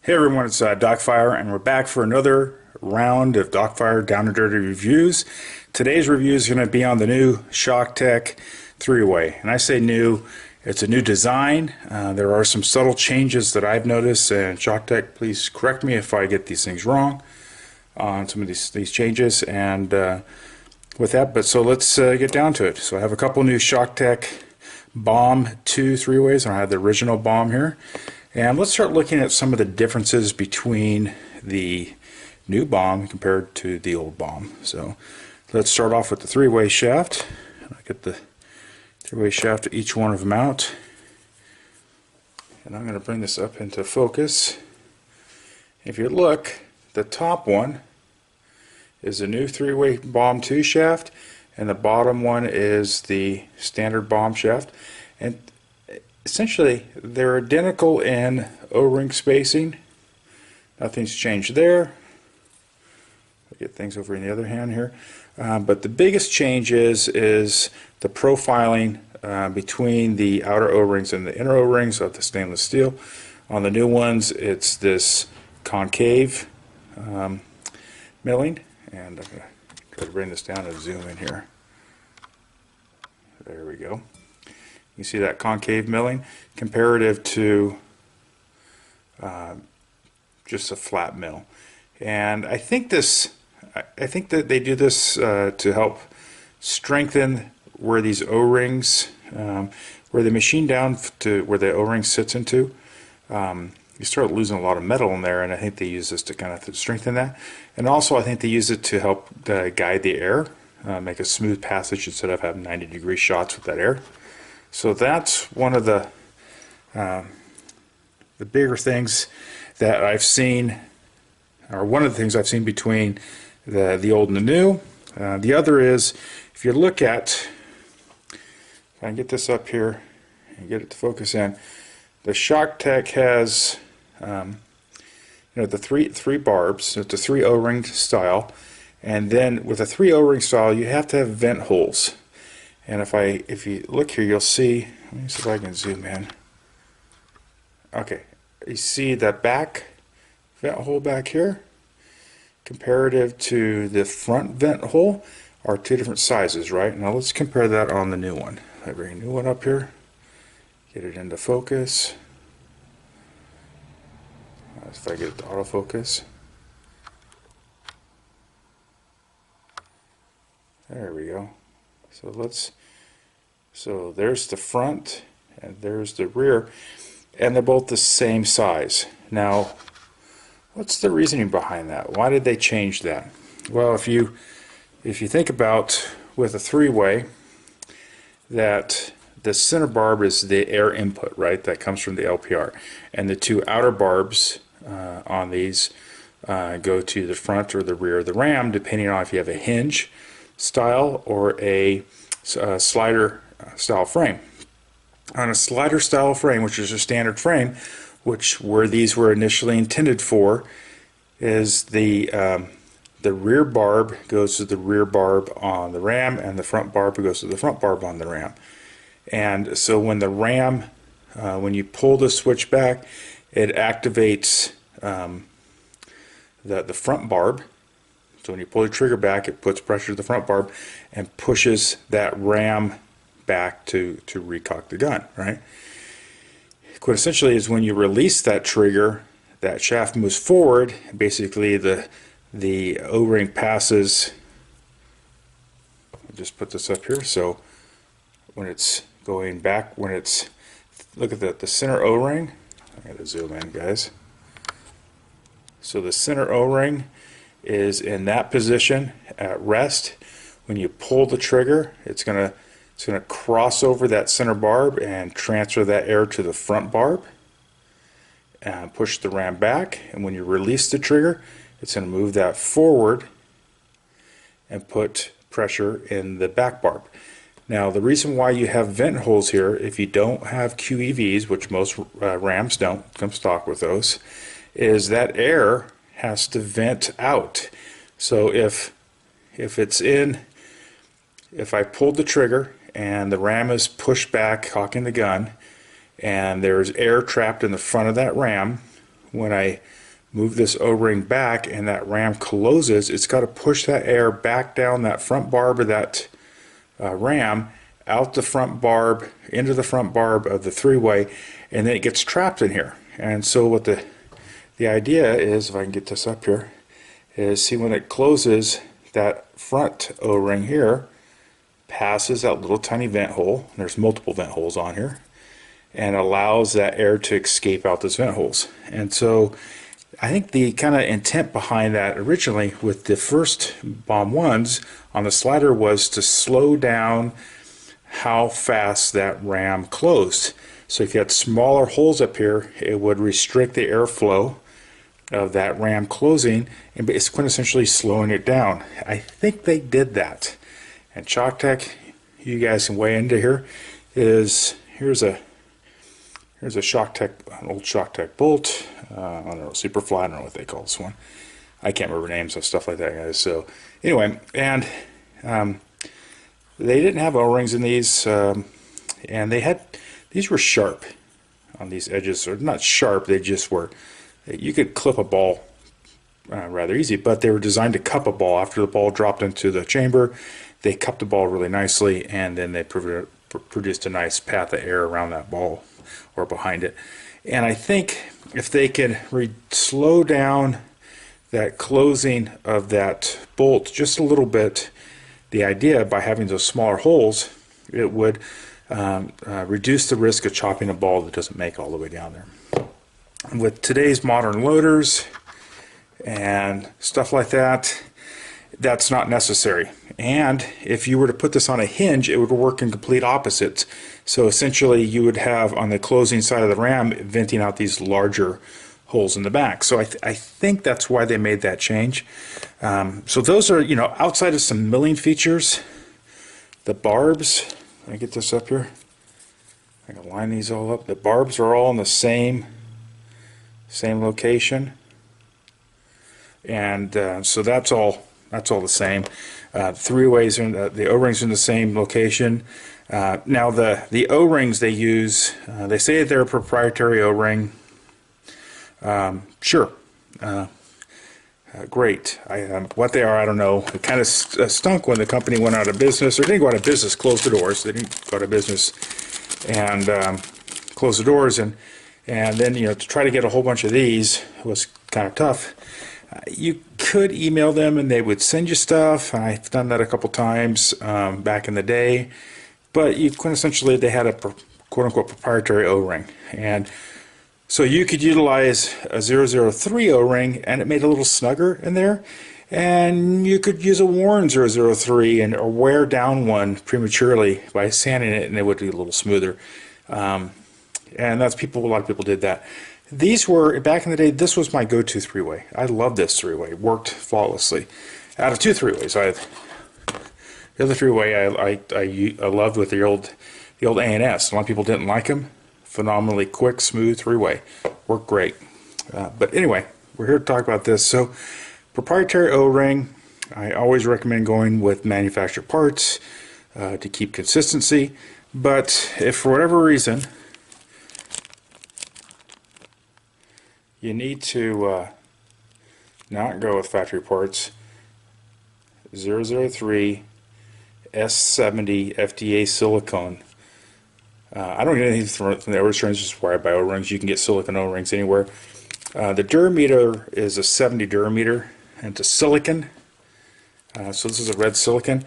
Hey everyone, it's Docfire, and we're back for another round of Docfire Down and Dirty reviews. Today's review is going to be on the new ShockTech 3-way, and I say new, it's a new design. There are some subtle changes that I've noticed, and ShockTech, please correct me if I get these things wrong on some of these changes. And with that, so let's get down to it. So I have a couple new ShockTech Bomb2 3-ways, and I have the original Bomb here. And let's start looking at some of the differences between the new Bomb compared to the old Bomb. So let's start off with the 3-way shaft. I'll get the 3-way shaft to each one of them out. And I'm going to bring this up into focus. If you look, the top one is the new 3-way Bomb2 shaft, and the bottom one is the standard Bomb shaft. And essentially, they're identical in O-ring spacing. Nothing's changed there. I'll get things over in the other hand here. But the biggest change is the profiling between the outer O-rings and the inner O-rings of the stainless steel. On the new ones, it's this concave milling. And I'm going to try to bring this down and zoom in here. There we go. You see that concave milling comparative to just a flat mill. And I think that they do this to help strengthen where these O-rings, where they machine down to where the O-ring sits into. You start losing a lot of metal in there, and I think they use this to kind of strengthen that. And also I think they use it to help guide the air, make a smooth passage instead of having 90-degree shots with that air. So that's one of the bigger things that I've seen, or one of the things I've seen between the old and the new. The other is, if you look at, if I can get this up here and get it to focus in, the ShockTech has the three barbs. So it's a 3 O-ring style, and then with a 3 O-ring style, you have to have vent holes. And if you look here, you'll see, let me see if I can zoom in. Okay, you see that back vent hole back here, comparative to the front vent hole, are 2 different sizes, right? Now let's compare that on the new one. I bring a new one up here, get it into focus. If I get it to autofocus. There we go. So there's the front and there's the rear, and they're both the same size. Now, what's the reasoning behind that? Why did they change that? Well, if you think about with a 3-way, that the center barb is the air input, right? That comes from the LPR, and the 2 outer barbs on these go to the front or the rear of the ram, depending on if you have a hinge style or a slider style frame. On a slider style frame, which is a standard frame, where these were initially intended for, is the rear barb goes to the rear barb on the ram, and the front barb goes to the front barb on the ram. And so when the ram, when you pull the switch back, it activates the front barb. So when you pull the trigger back, it puts pressure to the front barb and pushes that ram back to recock the gun, right? What essentially is when you release that trigger, that shaft moves forward. Basically, the O-ring passes. I'll just put this up here. So when it's going back, look at the center O-ring. I gotta zoom in, guys. So the center O-ring is in that position at rest. When you pull the trigger, it's gonna cross over that center barb and transfer that air to the front barb and push the ram back. And when you release the trigger, it's going to move that forward and put pressure in the back barb. Now, the reason why you have vent holes here, if you don't have QEVs, which most rams don't come stock with those, is that air has to vent out. So if I pulled the trigger and the ram is pushed back, cocking the gun, and there's air trapped in the front of that ram, when I move this O-ring back and that ram closes, it's got to push that air back down that front barb of that ram, out the front barb, into the front barb of the three-way, and then it gets trapped in here. And so what the idea is, if I can get this up here, is see when it closes, that front O-ring here passes that little tiny vent hole, and there's multiple vent holes on here, and allows that air to escape out those vent holes. And so I think the kind of intent behind that originally with the first Bomb 1s on the slider was to slow down how fast that ram closed. So if you had smaller holes up here, it would restrict the airflow of that ram closing, and it's quintessentially slowing it down. I think they did that. And ShockTech, you guys can weigh into here, here's a ShockTech, an old ShockTech bolt. I don't know, Superfly, I don't know what they call this one. I can't remember names of stuff like that, guys. So anyway, and they didn't have O-rings in these, and these were sharp on these edges, or not sharp, they just were, you could clip a ball rather easy, but they were designed to cup a ball. After the ball dropped into the chamber, they cupped the ball really nicely, and then they produced a nice path of air around that ball or behind it. And I think if they can slow down that closing of that bolt just a little bit, the idea by having those smaller holes, it would reduce the risk of chopping a ball that doesn't make all the way down there. With today's modern loaders and stuff like that, that's not necessary. And if you were to put this on a hinge, it would work in complete opposites. So essentially you would have on the closing side of the ram venting out these larger holes in the back. So I think that's why they made that change. So those are, you know, outside of some milling features, the barbs, let me get this up here. I can line these all up. The barbs are all in the same location. And so that's all the same. Three ways, the O-rings are in the same location. Now the O-rings they use, they say they're a proprietary O-ring. Sure, great. What they are, I don't know. It kind of stunk when the company went out of business, or didn't go out of business, closed the doors. They didn't go out of business and close the doors, and then, you know, to try to get a whole bunch of these was kind of tough. You could email them and they would send you stuff. I've done that a couple times back in the day, but quintessentially they had a quote-unquote proprietary O-ring, and so you could utilize a 003 O-ring and it made it a little snugger in there, and you could use a worn 003 or wear down one prematurely by sanding it, and it would be a little smoother. And that's a lot of people did that. These were, back in the day, this was my go-to three-way. I love this three-way. It worked flawlessly. Out of two three-ways, the other three-way I loved with the old A&S. A lot of people didn't like them. Phenomenally quick, smooth three-way. Worked great. But anyway, we're here to talk about this. So, proprietary O-ring, I always recommend going with manufactured parts to keep consistency. But if for whatever reason you need to not go with factory parts, 003 S70 FDA silicone. I don't get anything from the O-rings, just wired by O-rings. You can get silicone O-rings anywhere. The durameter is a 70 durameter, and it's a silicon. So this is a red silicon.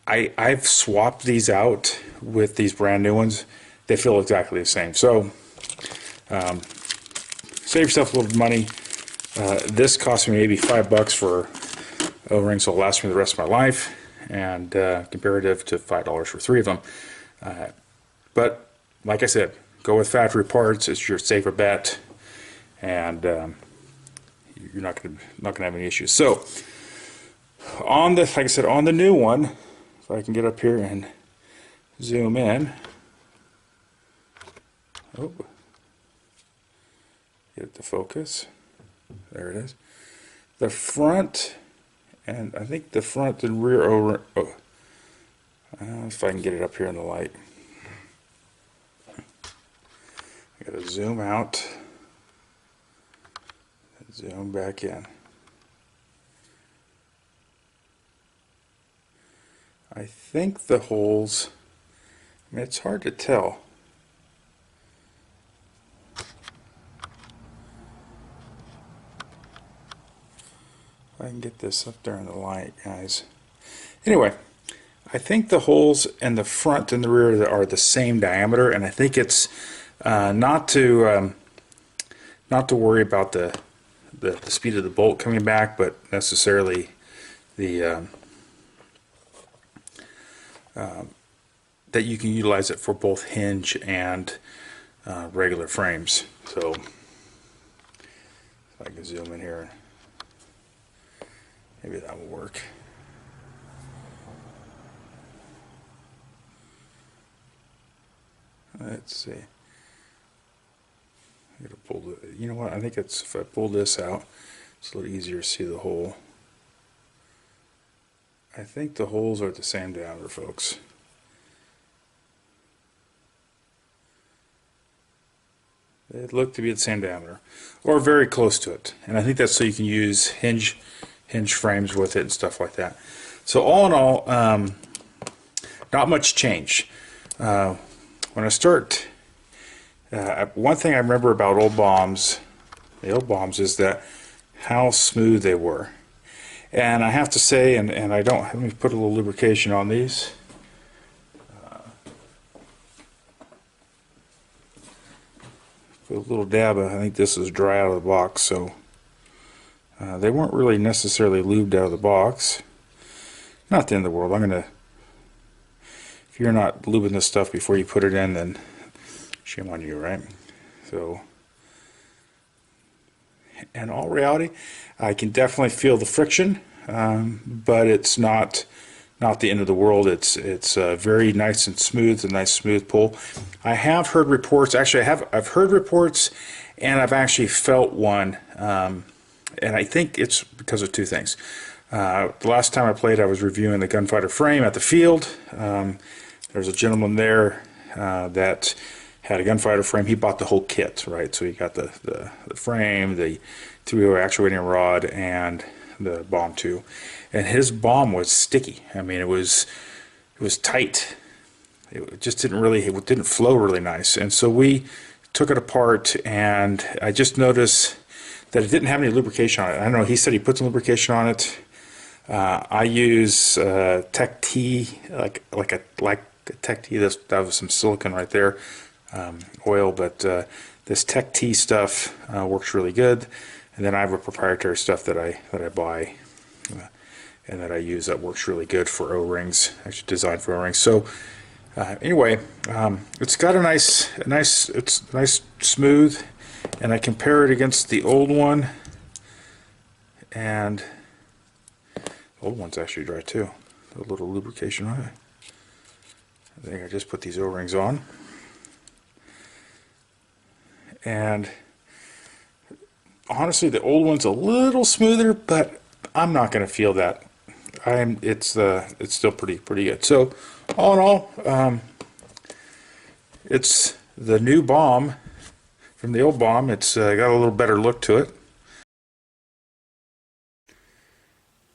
I've swapped these out with these brand new ones. They feel exactly the same. So save yourself a little money. This cost me maybe $5 for O-rings, so it'll last me the rest of my life, and comparative to $5 for 3 of them. But like I said, go with factory parts. It's your safer bet, and you're not gonna have any issues. So on the, like I said, on the new one, if I can get up here and zoom in. Oh, get it to focus. There it is. The front, and I think the front and rear over. Oh, if I can get it up here in the light. I gotta zoom out. Zoom back in. I think the holes, I mean, it's hard to tell. If I can get this up there in the light, guys. Anyway, I think the holes in the front and the rear are the same diameter, and I think it's not to worry about the speed of the bolt coming back, but necessarily the that you can utilize it for both hinge and regular frames. So if I can zoom in here, maybe that will work. Let's see. I gotta pull the. You know what? I think it's if I pull this out, it's a little easier to see the hole. I think the holes are the same diameter, folks. They look to be the same diameter, or very close to it. And I think that's so you can use hinge frames with it and stuff like that. So all in all, not much change. When I start, one thing I remember about old bombs, the old bombs, is that how smooth they were. And I have to say, and I don't, let me put a little lubrication on these. Put a little dab of, I think this is dry out of the box, so they weren't really necessarily lubed out of the box. Not the end of the world. I'm going to, if you're not lubing this stuff before you put it in, then shame on you, right? So, in all reality, I can definitely feel the friction, but it's not the end of the world. It's very nice and smooth, a nice smooth pull. I have heard reports. Actually, I've heard reports, and I've actually felt one, and I think it's because of two things. The last time I played, I was reviewing the gunfighter frame at the field. There's a gentleman there that had a gunfighter frame. He bought the whole kit, right? So he got the frame, the 3-way actuating rod, and the Bomb2. And his bomb was sticky. I mean, it was tight. It just didn't flow really nice. And so we took it apart, and I just noticed that it didn't have any lubrication on it. I don't know. He said he put some lubrication on it. I use Tech T, like a Tech T. That was some silicone right there, oil. But this Tech T stuff works really good. And then I have a proprietary stuff that I buy and that I use that works really good for O-rings. Actually designed for O-rings. So anyway, it's got it's nice smooth, and I compare it against the old one, and the old one's actually dry too. A little lubrication on it. I think I just put these O-rings on, and honestly, the old one's a little smoother, but I'm not going to feel that. It's still pretty good. So all in all, it's the new bomb from the old bomb. It's got a little better look to it.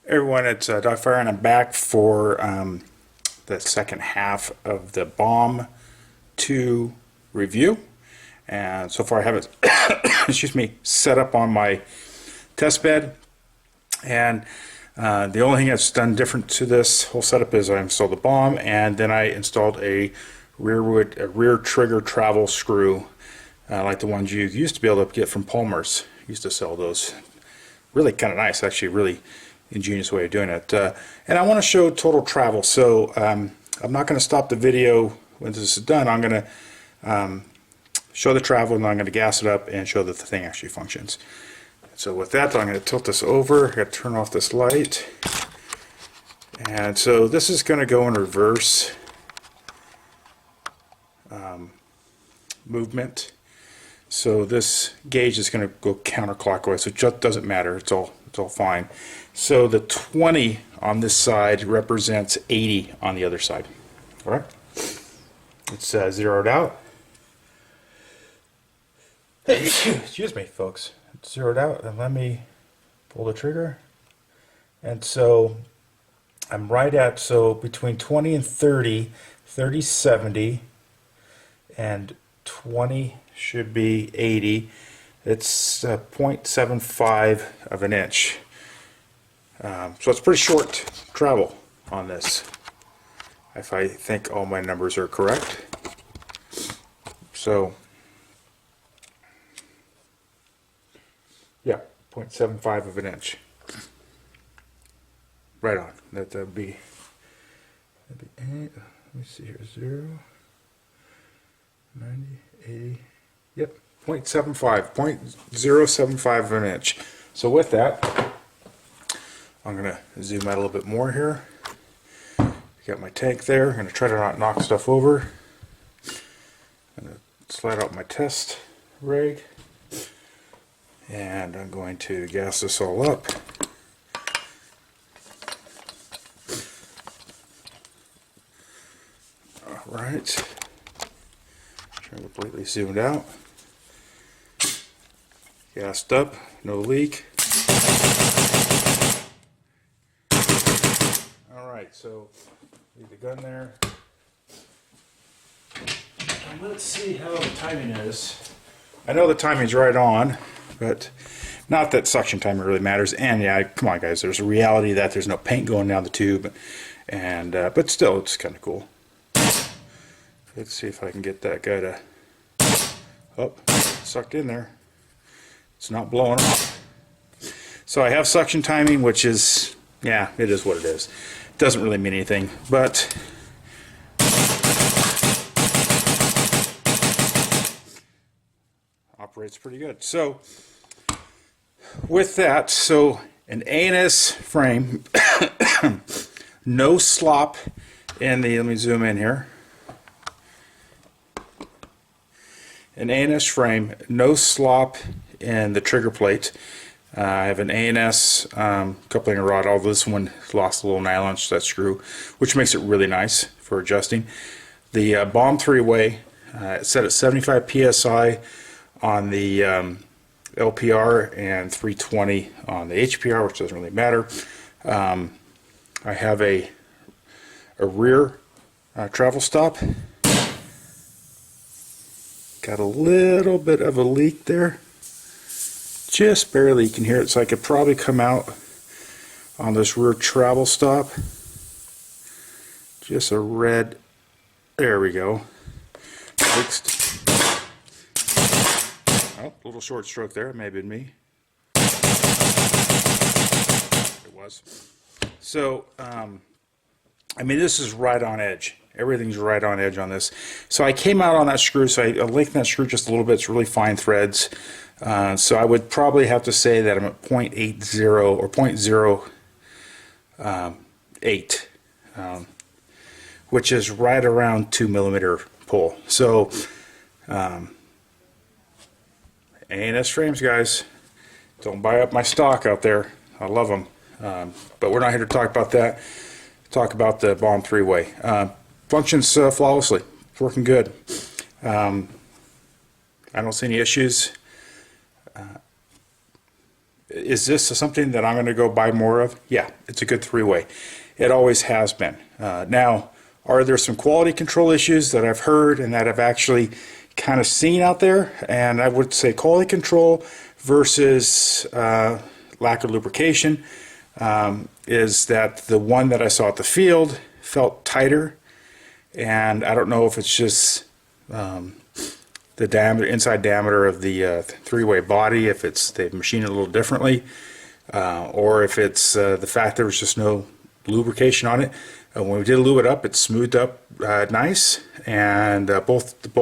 Hey everyone, it's Dogfire, and I'm back for the second half of the Bomb2 review. And so far I have it excuse me, set up on my test bed, and the only thing that's done different to this whole setup is I installed the bomb, and then I installed a rear trigger travel screw, like the ones you used to be able to get from Palmer's. Used to sell those. Really kind of nice, actually, really ingenious way of doing it. And I want to show total travel, so I'm not going to stop the video when this is done. I'm going to show the travel, and then I'm going to gas it up and show that the thing actually functions. So with that, I'm going to tilt this over. I got to turn off this light, and so this is going to go in reverse movement. So this gauge is going to go counterclockwise, so it just doesn't matter. It's all fine. So the 20 on this side represents 80 on the other side. All right, it's zeroed out. Excuse me, folks. zeroed out, and let me pull the trigger. And so I'm right at, so between 20 and 30, 30 70, and 20 should be 80. It's 0.75 of an inch. So it's pretty short travel on this, if I think all my numbers are correct. So yeah, 0.75 of an inch. Right on. That'd be 8. Let me see here. 0, 90, 80. Yep, 0.75 of an inch. So with that, I'm going to zoom out a little bit more here. Got my tank there. I'm going to try to not knock stuff over. I'm going to slide out my test rig. And I'm going to gas this all up. Alright. Trying to completely zoomed out. Gassed up, no leak. Alright, so leave the gun there. And let's see how the timing is. I know the timing's right on, but not that suction timing really matters. And yeah, come on guys, there's a reality that there's no paint going down the tube, and but still, it's kind of cool. Let's see if I can get that guy to, oh, sucked in there. It's not blowing off. So I have suction timing, which is, yeah, it is what it is. It doesn't really mean anything, but operates pretty good. So with that, so an A&S frame, no slop in the, let me zoom in here. An A&S frame, no slop in the trigger plate. I have an A&S coupling rod, although this one lost a little nylon to that screw, which makes it really nice for adjusting. The Bomb 3-way, set at 75 psi on the LPR and 320 on the HPR, which doesn't really matter. I have a rear travel stop. Got a little bit of a leak there, just barely. You can hear it, so I could probably come out on this rear travel stop. Just a red, there we go. Fixed. Oh, a little short stroke there, it may have been me. It was. So, I mean, this is right on edge. Everything's right on edge on this. So I came out on that screw, so I lengthened that screw just a little bit. It's really fine threads. So I would probably have to say that I'm at 0.80 or 0.08, which is right around 2mm pull. So A&S frames, guys, don't buy up my stock out there. I love them. But we're not here to talk about that. Talk about the Bomb 3-way. Functions flawlessly. It's working good. I don't see any issues. Is this something that I'm going to go buy more of? Yeah, it's a good 3-way. It always has been. Now, are there some quality control issues that I've heard and that I've actually kind of seen out there? And I would say quality control versus lack of lubrication is that the one that I saw at the field felt tighter. And I don't know if it's just the diameter, inside diameter of the 3-way body, if it's they've machined it a little differently, or if it's the fact there was just no lubrication on it. When we did lube it up, it smoothed up nice, and both